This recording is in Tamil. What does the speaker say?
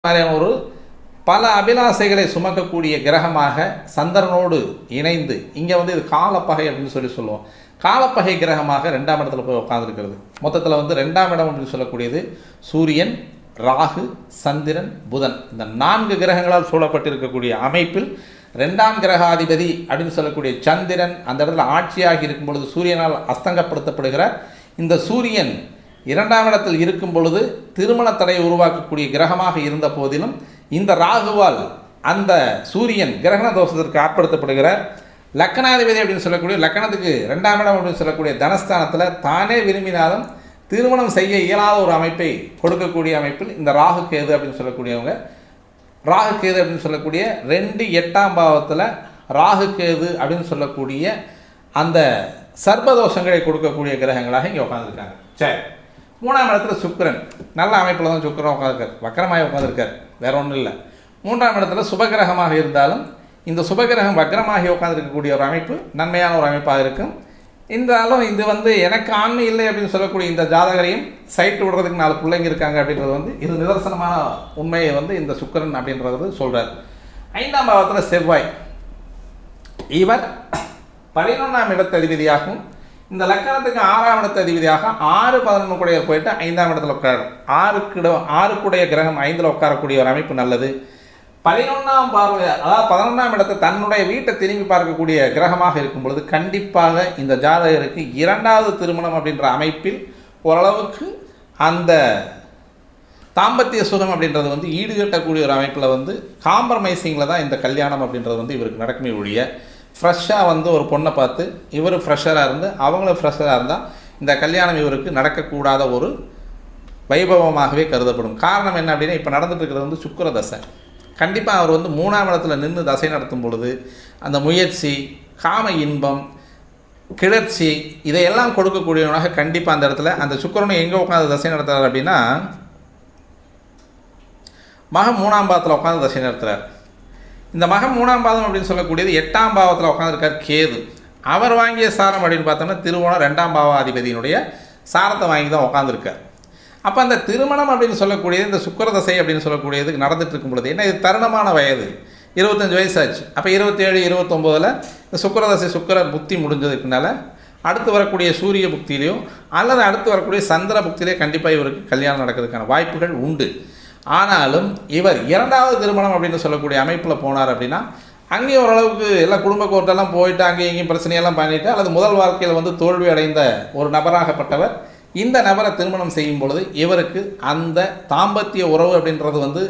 மாதிரியான ஒரு பல அபிலாசைகளை சுமக்கக்கூடிய கிரகமாக சந்திரனோடு இணைந்து இங்கே வந்து இது காலப்பகை அப்படின்னு சொல்லுவோம். காலப்பகை கிரகமாக 2ஆம் இடத்துல போய் உட்காந்துருக்கிறது. மொத்தத்தில் வந்து 2ஆம் இடம் அப்படின்னு சொல்லக்கூடியது சூரியன், ராகு, சந்திரன், புதன், இந்த 4 கிரகங்களால் சூழப்பட்டிருக்கக்கூடிய அமைப்பில் 2ஆம் கிரகாதிபதி அப்படின்னு சொல்லக்கூடிய சந்திரன் அந்த இடத்துல ஆட்சியாகி இருக்கும் பொழுது சூரியனால் அஸ்தங்கப்படுத்தப்படுகிற இந்த சூரியன் 2ஆம் இடத்தில் இருக்கும் பொழுது திருமண தடையை உருவாக்கக்கூடிய கிரகமாக இருந்த போதிலும் இந்த ராகுவால் அந்த சூரியன் கிரகண தோஷத்திற்கு ஆட்படுத்தப்படுகிற லக்னாதிபதி அப்படின்னு சொல்லக்கூடிய லக்னத்துக்கு 2ஆம் இடம் அப்படின்னு சொல்லக்கூடிய தனஸ்தானத்தில் தானே விரும்பினாலும் திருமணம் செய்ய இயலாத ஒரு அமைப்பை கொடுக்கக்கூடிய அமைப்பில் இந்த ராகு கேது அப்படின்னு சொல்லக்கூடியவங்க ராகு கேது அப்படின்னு சொல்லக்கூடிய 2 8ஆம் பாவத்தில் ராகு கேது அப்படின்னு சொல்லக்கூடிய அந்த சர்ப்பதோஷங்களை கொடுக்கக்கூடிய கிரகங்களாக இங்கே உட்காந்துருக்காங்க. சரி, 3ஆம் இடத்துல சுக்கிரன் நல்ல அமைப்பில் தான் சுக்கிரன் உட்காந்துருக்கார், வக்கரமாக உட்காந்துருக்கார், வேற ஒன்றும் இல்லை. 3ஆம் இடத்துல சுபகிரகமாக இருந்தாலும் இந்த சுபகிரகம் வக்கரமாகி உட்காந்துருக்கக்கூடிய ஒரு அமைப்பு நன்மையான ஒரு அமைப்பாக இருக்கும். இருந்தாலும் இது வந்து எனக்கு ஆண்மை இல்லை அப்படின்னு சொல்லக்கூடிய இந்த ஜாதகரையும் சைட்டு விடுறதுக்கு 4 பிள்ளைங்க இருக்காங்க அப்படின்றது வந்து இது நிதர்சனமான உண்மையை வந்து இந்த சுக்கிரன் அப்படின்றது சொல்கிறார். 5ஆம் பாவத்தில் செவ்வாய், இவர் 11ஆம் இடத்து அதிபதியாகவும் இந்த லக்கணத்துக்கு 6ஆம் இடத்து அதிபதியாக 6 11 கூடையர் போயிட்டு 5ஆம் இடத்துல உட்காரும். 6 கூடைய கிரகம் 5ல் உட்காரக்கூடிய ஒரு அமைப்பு நல்லது. 11ஆம் பார்வை, அதாவது 11ஆம் இடத்தை தன்னுடைய வீட்டை திரும்பி பார்க்கக்கூடிய கிரகமாக இருக்கும் பொழுது கண்டிப்பாக இந்த ஜாதகருக்கு 2வது திருமணம் அப்படின்ற அமைப்பில் ஓரளவுக்கு அந்த தாம்பத்திய சுகம் அப்படின்றது வந்து ஈடுகட்டக்கூடிய ஒரு அமைப்பில் வந்து காம்ப்ரமைசிங்கில் தான் இந்த கல்யாணம் அப்படின்றது வந்து இவருக்கு நடக்குமே ஒழிய ஃப்ரெஷ்ஷாக வந்து ஒரு பொண்ணை பார்த்து இவர் ஃப்ரெஷராக இருந்து அவங்களும் ஃப்ரெஷராக இருந்தால் இந்த கல்யாணம் இவருக்கு நடக்கக்கூடாத ஒரு வைபவமாகவே கருதப்படும். காரணம் என்ன அப்படின்னா இப்போ நடந்துட்டு இருக்கிறது வந்து சுக்கிர தசை. கண்டிப்பாக அவர் வந்து 3ஆம் இடத்துல நின்று தசை நடத்தும் பொழுது அந்த முயற்சி, காம இன்பம், கிளர்ச்சி இதையெல்லாம் கொடுக்கக்கூடியவனாக கண்டிப்பாக அந்த இடத்துல அந்த சுக்கிரனை எங்கே உட்காந்து தசை நடத்துகிறார் அப்படின்னா மகம் 3ஆம் பாவத்தில் உட்காந்து தசை நடத்துகிறார். இந்த மகம் 3ஆம் பாவம் அப்படின்னு சொல்லக்கூடியது 8ஆம் பாவத்தில் உட்காந்துருக்கார் கேது. அவர் வாங்கிய சாரம் அப்படின்னு பார்த்தோம்னா திருவோணம் 2ஆம் பாவாதிபதியினுடைய சாரத்தை வாங்கி தான் உட்காந்துருக்கார். அப்போ அந்த திருமணம் அப்படின்னு சொல்லக்கூடியது இந்த சுக்கிரதசை அப்படின்னு சொல்லக்கூடியதுக்கு நடந்துட்டு இருக்கும் பொழுது என்ன, இது தருணமான வயது, 25 வயசாச்சு. அப்போ 27 29 இந்த சுக்கிரதசை சுக்கிரர் புக்தி முடிஞ்சதுக்குனால அடுத்து வரக்கூடிய சூரிய புக்தியிலையோ அல்லது அடுத்து வரக்கூடிய சந்திர புக்தியிலே கண்டிப்பாக இவருக்கு கல்யாணம் நடக்கிறதுக்கான வாய்ப்புகள் உண்டு. ஆனாலும் இவர் 2வது திருமணம் அப்படின்னு சொல்லக்கூடிய அமைப்பில் போனார் அப்படின்னா அங்கேயும் ஓரளவுக்கு எல்லாம் குடும்ப கோர்ட்டெல்லாம் போயிட்டு அங்கேயும் இங்கேயும் பிரச்சனையெல்லாம் பண்ணிவிட்டு அல்லது முதல் வாழ்க்கையில் வந்து தோல்வி அடைந்த ஒரு நபராகப்பட்டவர் இந்த நபரை திருமணம் செய்யும் பொழுது இவருக்கு அந்த தாம்பத்திய உறவு அப்படின்றது வந்து